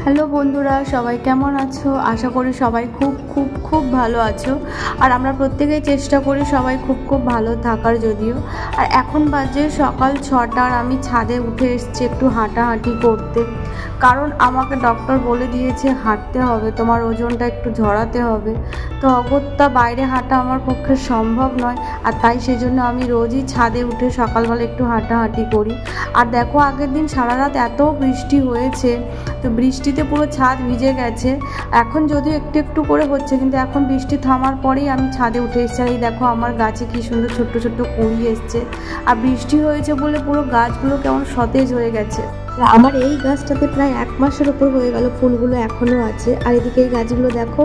Hello বন্ধুরা, সবাই কেমন আছো? আশা করি সবাই খুব খুব খুব ভালো আছো। আর আমরা প্রত্যেকেই চেষ্টা করি সবাই খুব খুব ভালো থাকার। যদিও আর এখন বাজে সকাল 6টা, আর আমি ছাদে উঠে এসেছি একটু হাঁটাহাঁটি করতে। কারণ আমাকে ডক্টর বলে দিয়েছে হাঁটতে হবে, তোমার ওজনটা একটু ঝরাতে হবে। তো অগত্যা বাইরে হাঁটা আমার পক্ষে সম্ভব নয়, আর তাই সেজন্য আমি রোজই ছাদে উঠে সকালবেলা একটু হাঁটাহাঁটি করি। আর দেখো, আগের দিন সারা রাত এত বৃষ্টি হয়েছে, তো বৃষ্টিতে পুরো ছাদ ভিজে গেছে। এখন যদিও একটু একটু করে হচ্ছে, কিন্তু এখন বৃষ্টি থামার পরেই আমি ছাদে উঠে এসেছি। আর এই দেখো, আমার গাছে কি সুন্দর ছোট্ট ছোট্ট কুঁড়ি এসছে। আর বৃষ্টি হয়েছে বলে পুরো গাছগুলো কেমন সতেজ হয়ে গেছে। আমার এই গাছটাতে প্রায় 1 মাসের ওপর হয়ে গেল, ফুলগুলো এখনও আছে। আর এদিকে এই গাছগুলো দেখো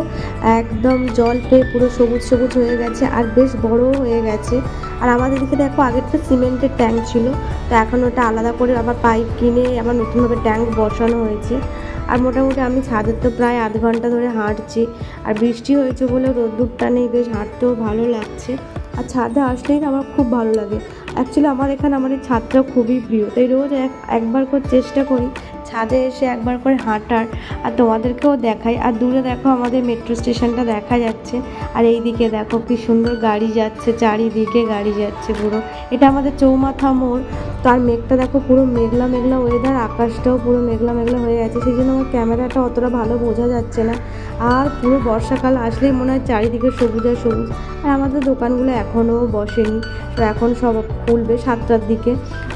একদম জল পেয়ে পুরো সবুজ সবুজ হয়ে গেছে, আর বেশ বড়ও হয়ে গেছে। আর আমাদের এদিকে দেখো, আগেরটা সিমেন্টের ট্যাঙ্ক ছিল, তো এখন ওটা আলাদা করে আবার পাইপ কিনে আবার নতুনভাবে ট্যাঙ্ক বসানো হয়েছে। আর মোটামুটি আমি ছাদের তো প্রায় আধ ঘন্টা ধরে হাঁটছি। আর বৃষ্টি হয়েছে বলে রোদ্দুরটা নেই, বেশ হাঁটতেও ভালো লাগছে। আর ছাদে আসলেই আমার খুব ভালো লাগে। অ্যাকচুয়ালি আমার এখানে আমার এই ছাদটা খুবই প্রিয়, তাই রোজ একবার করে চেষ্টা করি ছাদে এসে একবার করে হাঁটার, আর তোমাদেরকেও দেখাই। আর দূরে দেখো আমাদের মেট্রো স্টেশনটা দেখা যাচ্ছে। আর এই দিকে দেখো কি সুন্দর গাড়ি যাচ্ছে, চারিদিকে গাড়ি যাচ্ছে পুরো। এটা আমাদের চৌমাথা মোড়। তার মেঘটা দেখো পুরো মেঘলা মেঘলা ওয়েদার, আকাশটাও পুরো মেঘলা মেঘলা হয়ে আছে, সেই জন্য আমার ক্যামেরাটা অতটা ভালো বোঝা যাচ্ছে না। আর পুরো বর্ষাকাল আসলেই মনে হয় চারিদিকে সবুজ আর সবুজ। আর আমাদের দোকানগুলো এখনও বসেনি, তো এখন সব খুলবে 7টার দিকে।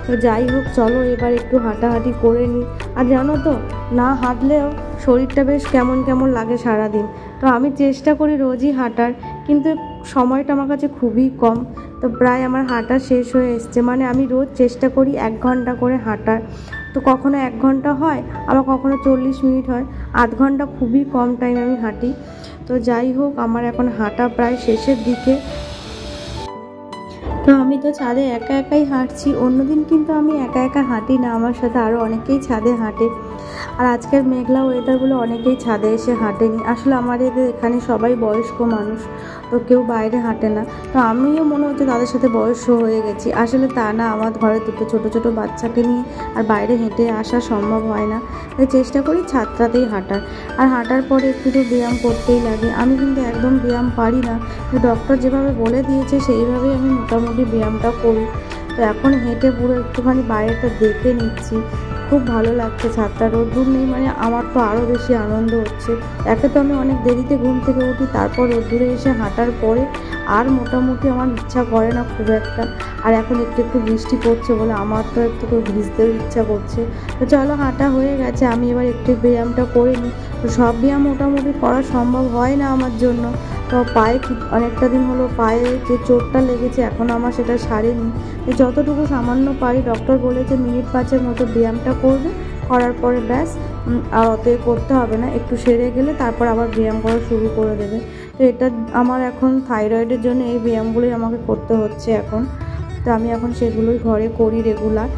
তো যাই হোক, চলো এবার একটু হাঁটাহাঁটি করে নিই। আর জানো তো, না হাঁটলেও শরীরটা বেশ কেমন কেমন লাগে সারাদিন। তো আমি চেষ্টা করি রোজই হাঁটার, কিন্তু সময়টা আমার কাছে খুবই কম। তো প্রায় আমার হাঁটা শেষ হয়ে এসছে, মানে আমি রোজ চেষ্টা করি 1 ঘন্টা করে হাঁটার। তো কখনো 1 ঘন্টা হয়, আবার কখনো 40 মিনিট হয়। আধ ঘন্টা খুবই কম টাইম আমি হাঁটি। তো যাই হোক, আমার এখন হাঁটা প্রায় শেষের দিকে। তো আমি তো ছাদে একা একাই হাঁটছি। অন্যদিন কিন্তু আমি একা একা হাঁটি না, আমার সাথে আরও অনেকেই ছাদে হাঁটে। আর আজকের মেঘলা ওয়েদার বলে অনেকেই ছাদে এসে হাঁটেনি। আসলে আমাদের এখানে সবাই বয়স্ক মানুষ, তো কেউ বাইরে হাঁটে না। তো আমিও মনে হচ্ছে তাদের সাথে বয়স্ক হয়ে গেছি। আসলে তা না, আমার ঘরে দুটো ছোটো ছোটো বাচ্চাকে নিয়ে আর বাইরে হেঁটে আসা সম্ভব হয় না। তাই চেষ্টা করি ছাদটাতেই হাঁটার। আর হাঁটার পরে একটু তো ব্যায়াম করতেই লাগে। আমি কিন্তু একদম ব্যায়াম পারি না, তো ডক্টর যেভাবে বলে দিয়েছে সেইভাবেই আমি মোটামুটি ব্যায়ামটা করি। তো এখন হেঁটে পুরো একটুখানি বাইরেটা দেখে নিচ্ছি। খুব ভালো লাগছে, ছাদটা রোদ্দুর নেই, মানে আমার তো আরও বেশি আনন্দ হচ্ছে। একে তো আমি অনেক দেরিতে ঘুম থেকে উঠি, তারপর রোদ্দুরে এসে হাঁটার পরে আর মোটামুটি আমার ইচ্ছা করে না খুব একটা। আর এখন একটু একটু বৃষ্টি পড়ছে বলে আমার তো একটু ভিজতেও ইচ্ছা করছে। তো চলো, হাঁটা হয়ে গেছে, আমি এবার একটু ব্যায়ামটা করে নিই। তো সব ব্যায়াম মোটামুটি করা সম্ভব হয় না আমার জন্য। তো পায়ে অনেকটা দিন হলো পায়ে যে চোটটা লেগেছে, এখনও আমার সেটা সারেনি। যতটুকু সামান্য পারি, ডক্টর বলেছে মিনিট 5-এর মতো ব্যায়ামটা করবে, করার পরে ব্যাস আর অতই করতে হবে না। একটু সেরে গেলে তারপর আবার ব্যায়াম করা শুরু করে দেবে। তো এটা আমার এখন থাইরয়েডের জন্য এই ব্যায়ামগুলোই আমাকে করতে হচ্ছে এখন। তো আমি এখন সেগুলোই ঘরে করি রেগুলার।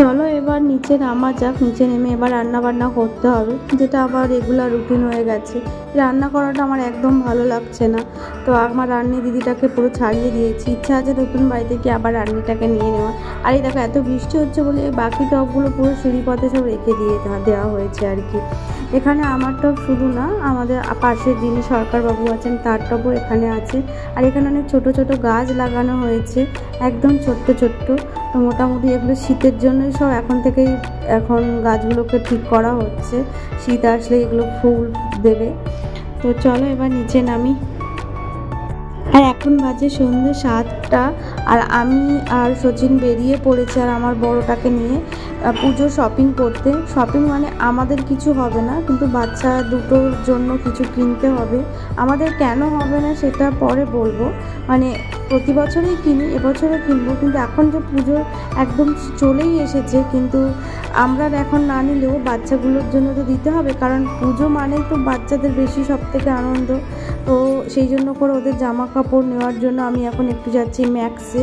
চলো এবার নিচে নামা যাক। নিচে নেমে এবার রান্না বান্না করতে হবে, যেটা আবার রেগুলার রুটিন হয়ে গেছে। রান্না করাটা আমার একদম ভালো লাগছে না, তো আমার রান্নি দিদিটাকে পুরো ছাড়িয়ে দিয়েছি। ইচ্ছা আছে নতুন বাড়িতে গিয়ে আবার রান্নিটাকে নিয়ে নেওয়া। আর এই দেখো, এত বৃষ্টি হচ্ছে বলে বাকি টবগুলো পুরো সিঁড়িপথে সব রেখে দেওয়া হয়েছে আর কি। এখানে আমার টব শুধু না, আমাদের পাশে যিনি সরকারবাবু আছেন তার টবও এখানে আছে। আর এখানে অনেক ছোট ছোট গাছ লাগানো হয়েছে, একদম ছোট্ট ছোট্ট। তো মোটামুটি এগুলো শীতের জন্যই সব এখন গাছগুলোকে ঠিক করা হচ্ছে। শীত আসলে এগুলো ফুল দেবে। তো চলো এবার নিচে নামি। আর এখন বাজে সন্ধ্যে 7টা, আর আমি আর সচিন বেরিয়ে পড়েছে আর আমার বড়টাকে নিয়ে পুজো শপিং করতে। শপিং মানে আমাদের কিছু হবে না, কিন্তু বাচ্চা দুটোর জন্য কিছু কিনতে হবে। আমাদের কেন হবে না সেটা পরে বলবো। মানে প্রতি বছরই কিনি, এবছরও কিনবো, কিন্তু এখন যে পুজো একদম চলেই এসেছে, কিন্তু আমরা এখন না নিলেও বাচ্চাগুলোর জন্য তো দিতে হবে, কারণ পুজো মানেই তো বাচ্চাদের বেশি সব থেকে আনন্দ। তো সেই জন্য করে ওদের জামা কাপড় নেওয়ার জন্য আমি এখন একটু যাচ্ছি ম্যাক্সে।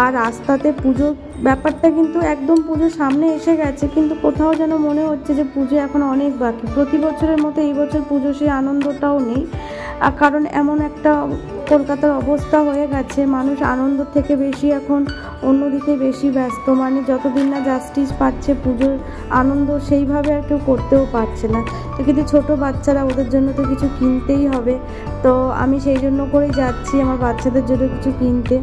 আর রাস্তাতে পুজোর ব্যাপারটা কিন্তু একদম পুজো সামনে এসে গেছে, কিন্তু কোথাও যেন মনে হচ্ছে যে পুজো এখন অনেক বাকি। প্রতি বছরের মতো এই বছর পুজো সেই আনন্দটাও নেই, কারণ এমন একটা কলকাতার অবস্থা হয়ে গেছে, মানুষ আনন্দ থেকে বেশি এখন অন্যদিকে বেশি ব্যস্ত। মানে যতদিন না জাস্টিস পাচ্ছে পুজোর আনন্দ সেইভাবে আর কেউ করতেও পারছে না। তো কিন্তু ছোটো বাচ্চারা, ওদের জন্য তো কিছু কিনতেই হবে। তো আমি সেই জন্য করেই যাচ্ছি আমার বাচ্চাদের জন্য কিছু কিনতে।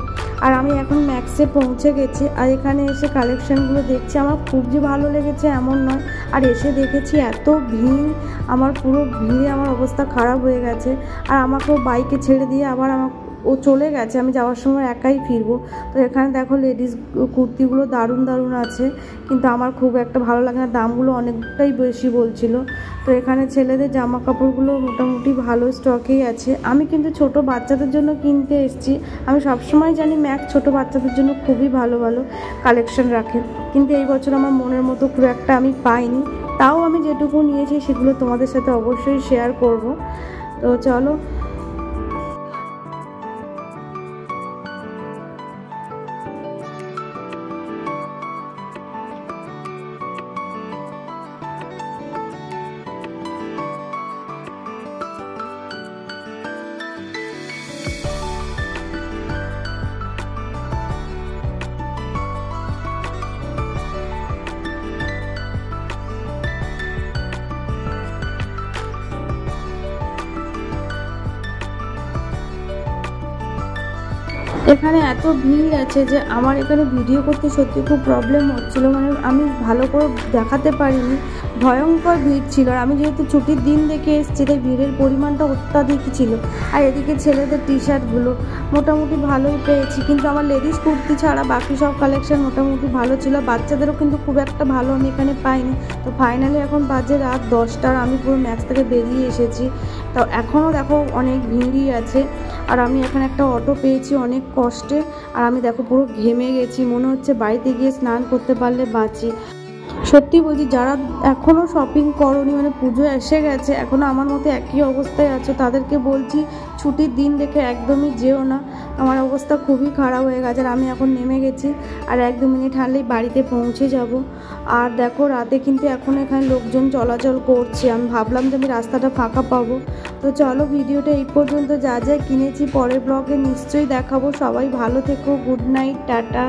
আর আমি এখন ম্যাক্সে পৌঁছে গেছি, আর এখানে এসে কালেকশানগুলো দেখছি। আমার খুব যে ভালো লেগেছে এমন নয়, আর এসে দেখেছি এত ভিড়, আমার পুরো ভিড়ে আমার অবস্থা খারাপ হয়ে গেছে। আর আমাকেও বাইকে ছেড়ে দিয়ে আবার ও চলে গেছে, আমি যাওয়ার সময় একাই ফিরবো। তো এখানে দেখো লেডিস কুর্তিগুলো দারুণ দারুণ আছে, কিন্তু আমার খুব একটা ভালো লাগে না, দামগুলো অনেকটাই বেশি বলছিল। তো এখানে ছেলেদের জামা কাপড়গুলো মোটামুটি ভালো স্টকেই আছে। আমি কিন্তু ছোট বাচ্চাদের জন্য কিনতে এসেছি। আমি সবসময় জানি ম্যাক ছোট বাচ্চাদের জন্য খুবই ভালো ভালো কালেকশন রাখে, কিন্তু এই বছর আমার মনের মতো খুব একটা আমি পাইনি। তাও আমি যেটুকু নিয়েছি সেগুলো তোমাদের সাথে অবশ্যই শেয়ার করব। তো চলো। এখানে এত ভিড় আছে যে আমার এখানে ভিডিও করতে সত্যি খুব প্রবলেম হচ্ছিল, মানে আমি ভালো করে দেখাতে পারিনি, ভয়ঙ্কর ভিড় ছিল। আর আমি যেহেতু ছুটির দিন দেখে এসেছি, তাই ভিড়ের পরিমাণটা অত্যাধিক ছিল। আর এদিকে ছেলেদের টি শার্টগুলো মোটামুটি ভালোই পেয়েছি, কিন্তু আমার লেডিস কুর্তি ছাড়া বাকি সব কালেকশন মোটামুটি ভালো ছিল। বাচ্চাদেরও কিন্তু খুব একটা ভালো আমি এখানে পাইনি। তো ফাইনালি এখন বাজে রাত 10টা, আমি পুরো ম্যাক্স থেকে বেরিয়ে এসেছি। তো এখনও দেখো অনেক ভিড়ই আছে। আর আমি এখানে একটা অটো পেয়েছি অনেক কষ্টে, আর আমি দেখো পুরো ঘেমে গেছি, মনে হচ্ছে বাড়িতে গিয়ে স্নান করতে পারলে বাঁচি। সত্যি বলছি, যারা এখনও শপিং করনি, মানে পুজো এসে গেছে এখনও আমার মতো একই অবস্থায় আছো, তাদেরকে বলছি ছুটির দিন দেখে একদমই যেও না। আমার অবস্থা খুবই খারাপ হয়ে গেছে। আর আমি এখন নেমে গেছি, আর 1-2 মিনিট হারলেই বাড়িতে পৌঁছে যাব। আর দেখো রাতে কিন্তু এখন এখানে লোকজন চলাচল করছে, আমি ভাবলাম যে আমি রাস্তাটা ফাঁকা পাবো। তো চলো, ভিডিওটা এই পর্যন্ত। যা যা কিনেছি পরের ব্লগে নিশ্চয়ই দেখাবো। সবাই ভালো থেকো, গুড নাইট, টাটা।